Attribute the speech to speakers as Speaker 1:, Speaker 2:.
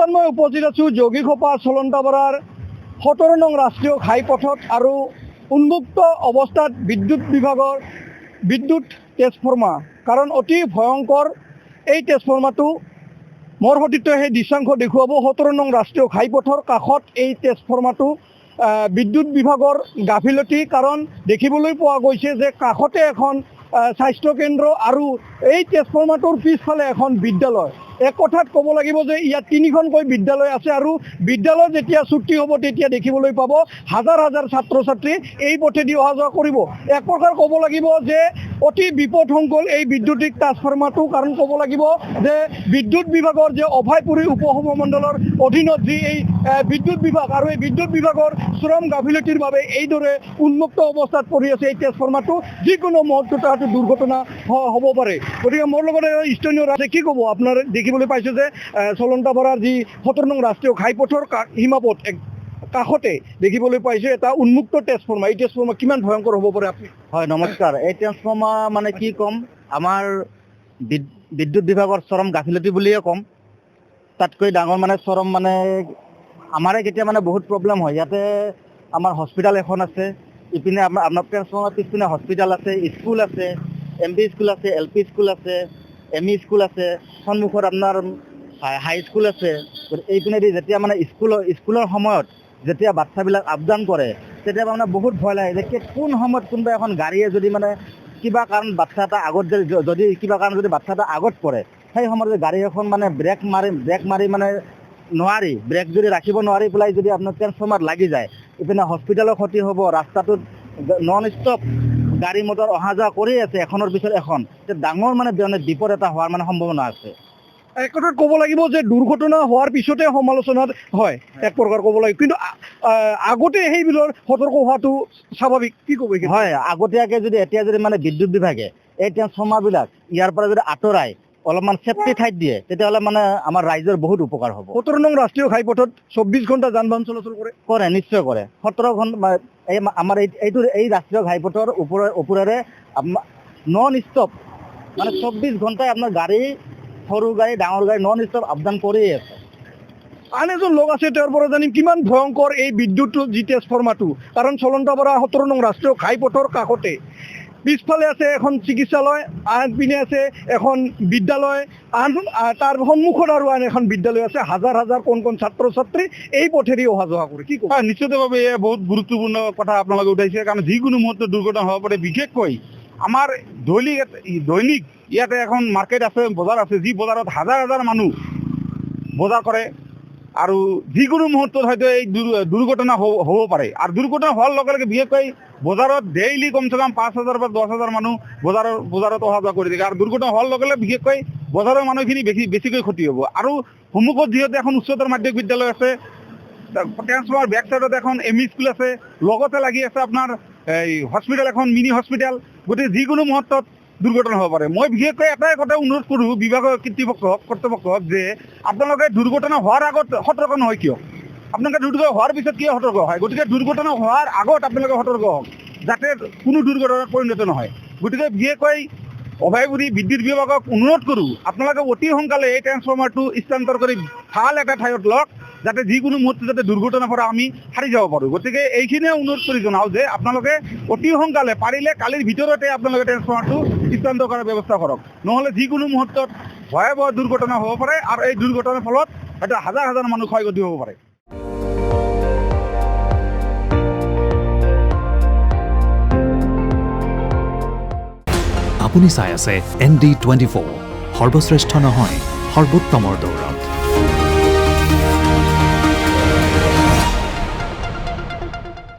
Speaker 1: বৰ্তমান মই উপস্থিত আছোঁ যোগীঘোপা চলন্তাপাৰাৰ 17 নং ৰাষ্ট্ৰীয় ঘাইপথত আৰু উন্মুক্ত অৱস্থাত বিদ্যুৎ বিভাগৰ বিদ্যুৎ ট্ৰেন্সফৰ্মাৰ, কাৰণ অতি ভয়ংকৰ এই ট্ৰেন্সফৰ্মাৰটো মোৰ সতীৰ্থই সেই দৃশ্যাংশ দেখুৱাব। 17 নং ৰাষ্ট্ৰীয় ঘাইপথৰ কাষত এই ট্ৰেন্সফৰ্মাৰটো বিদ্যুৎ বিভাগৰ গাফিলতি, কাৰণ দেখিবলৈ পোৱা গৈছে যে কাষতে এখন স্বাস্থ্য কেন্দ্ৰ আৰু এই ট্ৰেন্সফৰ্মাৰটোৰ পিছফালে এখন বিদ্যালয়। এক কথাত ক'ব লাগিব যে ইয়াত 3খনকৈ বিদ্যালয় আছে আৰু বিদ্যালয় যেতিয়া ছুটি হ'ব তেতিয়া দেখিবলৈ পাব হাজাৰ হাজাৰ ছাত্ৰ ছাত্ৰী এই পথেদি অহা যোৱা কৰিব। এক প্ৰকাৰ ক'ব লাগিব যে অতি বিপদসংকুল এই বিদ্যুতিক ট্ৰান্সফৰ্মাৰটো, কাৰণ ক'ব লাগিব যে বিদ্যুৎ বিভাগৰ যে অভয়পুৰী উপসভামণ্ডলৰ অধীনত যি এই বিদ্যুৎ বিভাগ আৰু এই বিদ্যুৎ বিভাগৰ চৰম গাফিলতিৰ বাবে এইদৰে উন্মুক্ত অৱস্থাত পৰি আছে এই ট্ৰেন্সফৰ্মাৰটো। যিকোনো মুহূৰ্ততে হয়তো দুৰ্ঘটনা হ'ব পাৰে। গতিকে মোৰ লগতে স্থানীয় আছে, কি ক'ব আপোনাৰ? দেখিবলৈ পাইছোঁ যে চলন্তাপাৰাৰ যি 17 নং ৰাষ্ট্ৰীয় ঘাইপথৰ সীমাপথ কাষতে দেখিবলৈ পাইছোঁ এটা উন্মুক্ত ট্ৰেন্সফৰ্মাৰ। এই ট্ৰেন্সফৰ্মাৰ কিমান ভয়ংকৰ হ'ব পাৰে আপুনি?
Speaker 2: হয়, নমস্কাৰ। এই ট্ৰেন্সফৰ্মাৰ মানে কি ক'ম, আমাৰ বিদ্যুৎ বিভাগৰ চৰম গাফিলতি বুলিয়ে ক'ম। তাতকৈ ডাঙৰ মানে চৰম মানে আমাৰে কেতিয়া মানে বহুত প্ৰব্লেম হয়। ইয়াতে আমাৰ হস্পিটেল এখন আছে, ইপিনে আপোনাৰ ট্ৰেন্সফৰ্মাৰ পিছপিনে হস্পিটেল আছে, স্কুল আছে, MP স্কুল আছে, LP স্কুল আছে, ME স্কুল আছে, সন্মুখত আপোনাৰ হাই স্কুল আছে। এইপিনেদি যেতিয়া মানে স্কুলৰ সময়ত যেতিয়া বাচ্ছাবিলাক আপডাউন কৰে তেতিয়া মানে বহুত ভয় লাগে যে কোন সময়ত কোনোবা এখন গাড়ীয়ে যদি মানে কিবা কাৰণ বাচ্ছা এটা আগত যদি কিবা কাৰণ যদি বাচ্ছা এটা আগত পৰে, সেই সময়ত যদি গাড়ী এখন মানে ব্ৰেক মাৰি মানে নোৱাৰি, ব্ৰেক যদি ৰাখিব নোৱাৰি পেলাই যদি আপোনাৰ ট্ৰেন্সফৰ্মাৰ লাগি যায়, ইপিনে হস্পিটেলৰ ক্ষতি হ'ব, ৰাস্তাটোত নন ষ্টপ গাড়ী মটৰ অহা যোৱা কৰি আছে এখনৰ পিছত এখন, ডাঙৰ মানে বিপদ এটা হোৱাৰ মানে সম্ভাৱনা আছে।
Speaker 1: এক কথাত ক'ব লাগিব যে দুৰ্ঘটনা হোৱাৰ পিছতে সমালোচনাত হয়, এক প্ৰকাৰ ক'ব লাগিব, কিন্তু আগতে সেইবিলাক সতৰ্ক হোৱাটো স্বাভাৱিক। কি ক'ব?
Speaker 2: হয়, আগতীয়াকৈ যদি এতিয়া যদি মানে বিদ্যুৎ বিভাগে এই ট্ৰেন্সফৰ্মাৰবিলাক ইয়াৰ পৰা যদি আঁতৰাই অলপমান ছেফটি ঠাইত দিয়ে তেতিয়াহ'লে মানে আমাৰ ৰাইজৰ বহুত উপকাৰ হ'ব।
Speaker 1: 17 নং ৰাষ্ট্ৰীয় ঘাইপথত 24 ঘণ্টা যান বাহন চলাচল কৰে?
Speaker 2: নিশ্চয় কৰে। 17 ঘণ্টা এই আমাৰ এই ৰাষ্ট্ৰীয় ঘাইপথৰ ওপৰেৰে নন ষ্টপ মানে 24 ঘণ্টাই আপোনাৰ গাড়ী, সৰু গাড়ী, ডাঙৰ গাড়ী নন ষ্টপ আপডাউন কৰিয়ে আছে।
Speaker 1: আন এজন লোক আছে, তেওঁৰ পৰা জানিম কিমান ভয়ংকৰ এই বিদ্যুৎ যি ট্ৰেন্সফৰ্মাৰটো, কাৰণ চলন্তাপাৰা 17 নং ৰাষ্ট্ৰীয় ঘাইপথৰ কাষতে পিছফালে আছে এখন চিকিৎসালয়, আনপিনে আছে এখন বিদ্যালয়, তাৰ সন্মুখত আৰু আন এখন বিদ্যালয় আছে। হাজাৰ হাজাৰ কণ ছাত্ৰ ছাত্ৰী এই পথেদি অহা যোৱা কৰে। কি ক'ব?
Speaker 3: নিশ্চিতভাৱে এয়া বহুত গুৰুত্বপূৰ্ণ কথা আপোনালোকে উঠাইছে, কাৰণ যিকোনো মুহূৰ্তত দুৰ্ঘটনা হ'ব পাৰে। বিশেষকৈ আমাৰ দৈনিক ইয়াতে এখন মাৰ্কেট আছে, বজাৰ আছে, যি বজাৰত হাজাৰ হাজাৰ মানুহ বজাৰ কৰে আৰু যিকোনো মুহূৰ্তত হয়তো এই দুৰ্ঘটনা হ'ব পাৰে। আৰু দুৰ্ঘটনা হোৱাৰ লগে লগে বিশেষকৈ বজাৰত ডেইলি কমচে কম 5,000 বা 10,000 মানুহ বজাৰত অহা যোৱা কৰি থাকে। আৰু দুৰ্ঘটনা হোৱাৰ লগে লগে বিশেষকৈ বজাৰৰ মানুহখিনি বেছিকৈ ক্ষতি হ'ব। আৰু সন্মুখত যিহেতু এখন উচ্চতৰ মাধ্যমিক বিদ্যালয় আছে, ট্ৰেন্সফৰ্মাৰ বেক চাইডত এখন ME স্কুল আছে, লগতে লাগি আছে আপোনাৰ এই হস্পিটেল এখন, মিনি হস্পিটেল। গতিকে যিকোনো মুহূৰ্তত দুৰ্ঘটনা হ'ব পাৰে। মই বিশেষকৈ এটাই কথা অনুৰোধ কৰোঁ বিভাগৰ কৰ্তৃপক্ষক যে আপোনালোকে দুৰ্ঘটনা হোৱাৰ আগত সতৰ্ক নহয় কিয়? আপোনালোকে দুৰ্ঘটনা হোৱাৰ পিছত কিয় সতৰ্ক হয়? গতিকে দুৰ্ঘটনা হোৱাৰ আগত আপোনালোকে সতৰ্ক হওক, যাতে কোনো দুৰ্ঘটনাত পৰিণত নহয়। গতিকে বিশেষকৈ অভয়পুৰী বিদ্যুৎ বিভাগক অনুৰোধ কৰোঁ, আপোনালোকে অতি সোনকালে এই ট্ৰেন্সফৰ্মাৰটো স্থানান্তৰ কৰি ভাল এটা ঠাইত লওক, যাতে যিকোনো মুহূৰ্তত যাতে দুৰ্ঘটনাৰ পৰা আমি সাৰি যাব পাৰোঁ। গতিকে এইখিনিয়ে অনুৰোধ কৰি জনাওঁ যে আপোনালোকে অতি সোনকালে পাৰিলে কালিৰ ভিতৰতে আপোনালোকে ট্ৰেন্সফৰ্মাৰটো স্থানান্তৰ কৰাৰ ব্যৱস্থা কৰক, নহ'লে যিকোনো মুহূৰ্তত ভয়াৱহ দুৰ্ঘটনা হ'ব পাৰে আৰু এই দুৰ্ঘটনাৰ ফলত হয়তো হাজাৰ হাজাৰ মানুহ ক্ষয়ক্ষতি হ'ব পাৰে।
Speaker 4: আপুনি চাই আছে ND24, সৰ্বশ্ৰেষ্ঠ নহয় সৰ্বোত্তমৰ দৌৰ।